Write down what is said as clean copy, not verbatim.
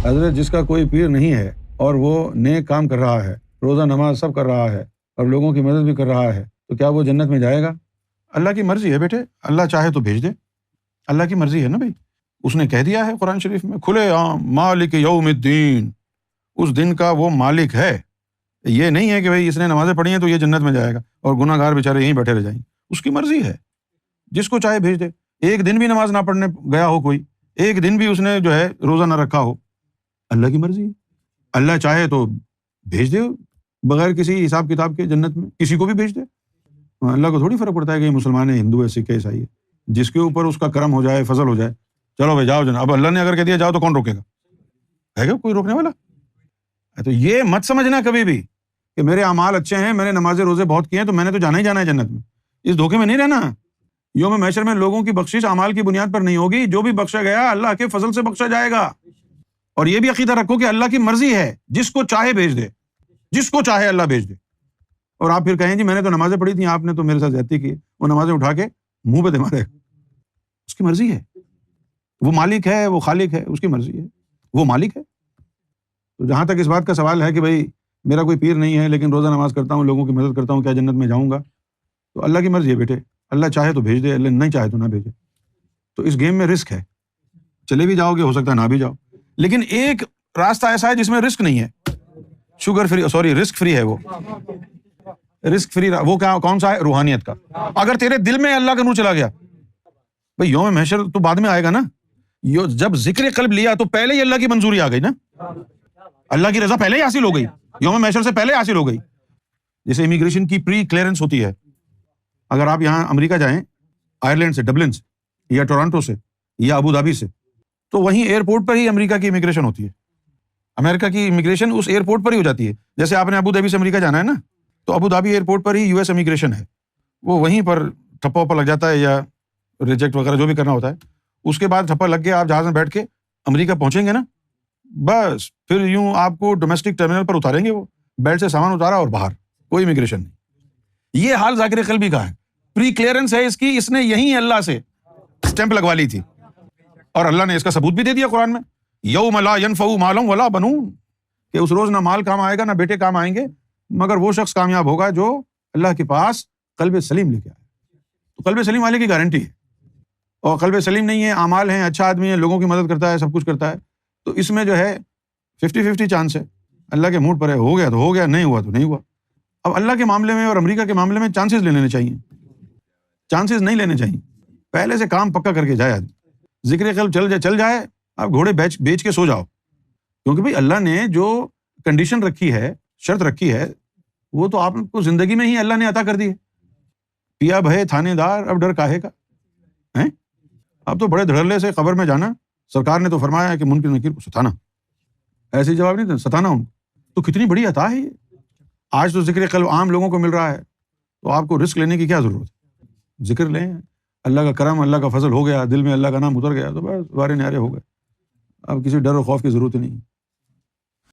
حضرت جس کا کوئی پیر نہیں ہے اور وہ نیک کام کر رہا ہے، روزہ نماز سب کر رہا ہے اور لوگوں کی مدد بھی کر رہا ہے، تو کیا وہ جنت میں جائے گا؟ اللہ کی مرضی ہے بیٹے، اللہ چاہے تو بھیج دے، اللہ کی مرضی ہے نا بھائی۔ اس نے کہہ دیا ہے قرآن شریف میں کھلے عام مالک یوم الدین، اس دن کا وہ مالک ہے۔ یہ نہیں ہے کہ بھائی اس نے نمازیں پڑھی ہیں تو یہ جنت میں جائے گا اور گناہ گار بیچارے یہیں بیٹھے رہ جائیں گے۔ اس کی مرضی ہے، جس کو چاہے بھیج دے۔ ایک دن بھی نماز نہ پڑھنے گیا ہو کوئی، ایک دن بھی اس نے جو ہے روزہ نہ رکھا ہو، اللہ کی مرضی ہے۔ اللہ چاہے تو بھیج دے بغیر کسی حساب کتاب کے جنت میں، کسی کو بھی بھیج دے۔ اللہ کو تھوڑی فرق پڑتا ہے کہ یہ مسلمان ہے، ہندو ہے، سکھ ہے، عیسائی ہے۔ جس کے اوپر اس کا کرم ہو جائے، فضل ہو جائے، چلو بھائی جاؤ جناب۔ اب اللہ نے اگر کہہ دیا جاؤ تو کون روکے گا؟ ہے گا کوئی روکنے والا؟ تو یہ مت سمجھنا کبھی بھی کہ میرے اعمال اچھے ہیں، میں نے نمازیں روزے بہت کیے ہیں تو میں نے تو جانا ہی جانا ہے جنت میں۔ اس دھوکے میں نہیں رہنا۔ یوم محشر میں لوگوں کی بخشش اعمال کی بنیاد پر نہیں ہوگی، جو بھی بخشا گیا اللہ کے فضل سے بخشا جائے گا۔ اور یہ بھی عقیدہ رکھو کہ اللہ کی مرضی ہے، جس کو چاہے بھیج دے، جس کو چاہے اللہ بھیج دے۔ اور آپ پھر کہیں جی میں نے تو نمازیں پڑھی تھیں، آپ نے تو میرے ساتھ زیادتی کی، وہ نمازیں اٹھا کے منہ پہ دے مارے۔ اس کی مرضی ہے، وہ مالک ہے، وہ خالق ہے، اس کی مرضی ہے، وہ مالک ہے۔ تو جہاں تک اس بات کا سوال ہے کہ بھائی میرا کوئی پیر نہیں ہے لیکن روزہ نماز کرتا ہوں، لوگوں کی مدد کرتا ہوں، کیا جنت میں جاؤں گا؟ تو اللہ کی مرضی ہے بیٹے، اللہ چاہے تو بھیج دے، اللہ نہیں چاہے تو نہ بھیجے۔ تو اس گیم میں رسک ہے، چلے بھی جاؤ گے ہو سکتا ہے نہ بھی جاؤ، لیکن ایک راستہ ایسا ہے جس میں رسک نہیں ہے، رسک فری ہے۔ وہ رسک فری وہ کون سا ہے؟ روحانیت کا۔ اگر تیرے دل میں اللہ کا نور چلا گیا، بھائی یوم محشر تو بعد میں آئے گا نا، جب ذکر قلب لیا تو پہلے ہی اللہ کی منظوری آ گئی نا، اللہ کی رضا پہلے ہی حاصل ہو گئی، یوم محشر سے پہلے حاصل ہو گئی۔ جیسے امیگریشن کی پری کلیئرنس ہوتی ہے، اگر آپ یہاں امریکہ جائیں، آئرلینڈ سے، ڈبلن سے یا ٹورانٹو سے یا ابو دھابی سے، تو وہیں ایئرپورٹ پر ہی امریکہ کی امیگریشن ہوتی ہے۔ امریکہ کی امیگریشن اس ایئرپورٹ پر ہی ہو جاتی ہے۔ جیسے آپ نے ابو دھابی سے امریکہ جانا ہے نا، تو ابو دھابی ایئرپورٹ پر ہی یو ایس امیگریشن ہے، وہ وہیں پر ٹھپا وپا لگ جاتا ہے یا ریجیکٹ وغیرہ جو بھی کرنا ہوتا ہے، اس کے بعد ٹھپا لگ کے آپ جہاز میں بیٹھ کے امریکہ پہنچیں گے نا، بس پھر یوں آپ کو ڈومیسٹک ٹرمینل پر اتاریں گے، وہ بیلٹ سے سامان اتارا اور باہر، کوئی امیگریشن نہیں۔ یہ حال ذاکر قلبی کا ہے، پری کلیئرنس ہے اس کی، اس نے یہیں اللہ سے اسٹیمپ لگوا لی تھی، اور اللہ نے اس کا ثبوت بھی دے دیا قرآن میں، یوم لا ینفع مال ولا بنون، کہ اس روز نہ مال کام آئے گا نہ بیٹے کام آئیں گے، مگر وہ شخص کامیاب ہوگا جو اللہ کے پاس قلب سلیم لے کے آئے۔ تو قلب سلیم والے کی گارنٹی ہے، اور قلب سلیم نہیں ہے، اعمال ہیں، اچھا آدمی ہے، لوگوں کی مدد کرتا ہے، سب کچھ کرتا ہے، تو اس میں جو ہے 50-50 چانس ہے، اللہ کے موڈ پر ہے، ہو گیا تو ہو گیا، نہیں ہوا تو نہیں ہوا۔ اب اللہ کے معاملے میں اور امریکہ کے معاملے میں چانسز لے لینے چاہیے، چانسز نہیں لینے چاہیے، پہلے سے کام پکا کر کے جائے آدمی، ذکر قلب چل جائے، آپ گھوڑے بیچ کے سو جاؤ، کیونکہ بھائی اللہ نے جو کنڈیشن رکھی ہے، شرط رکھی ہے، وہ تو آپ کو زندگی میں ہی اللہ نے عطا کر دی ہے۔ پیا بھے تھانے دار، اب ڈر کاہے کا ہے؟ اب تو بڑے دھڑلے سے قبر میں جانا، سرکار نے تو فرمایا ہے کہ منکر نکیر کو ستانا، ایسے جواب نہیں دینا، ستانا ان کو، تو کتنی بڑی عطا ہے یہ۔ آج تو ذکر قلب عام لوگوں کو مل رہا ہے، تو آپ کو رسک لینے کی کیا ضرورت ہے؟ ذکر لیں، اللہ کا کرم، اللہ کا فضل ہو گیا، دل میں اللہ کا نام اتر گیا تو بس وارے نیارے ہو گئے، اب کسی ڈر و خوف کی ضرورت نہیں۔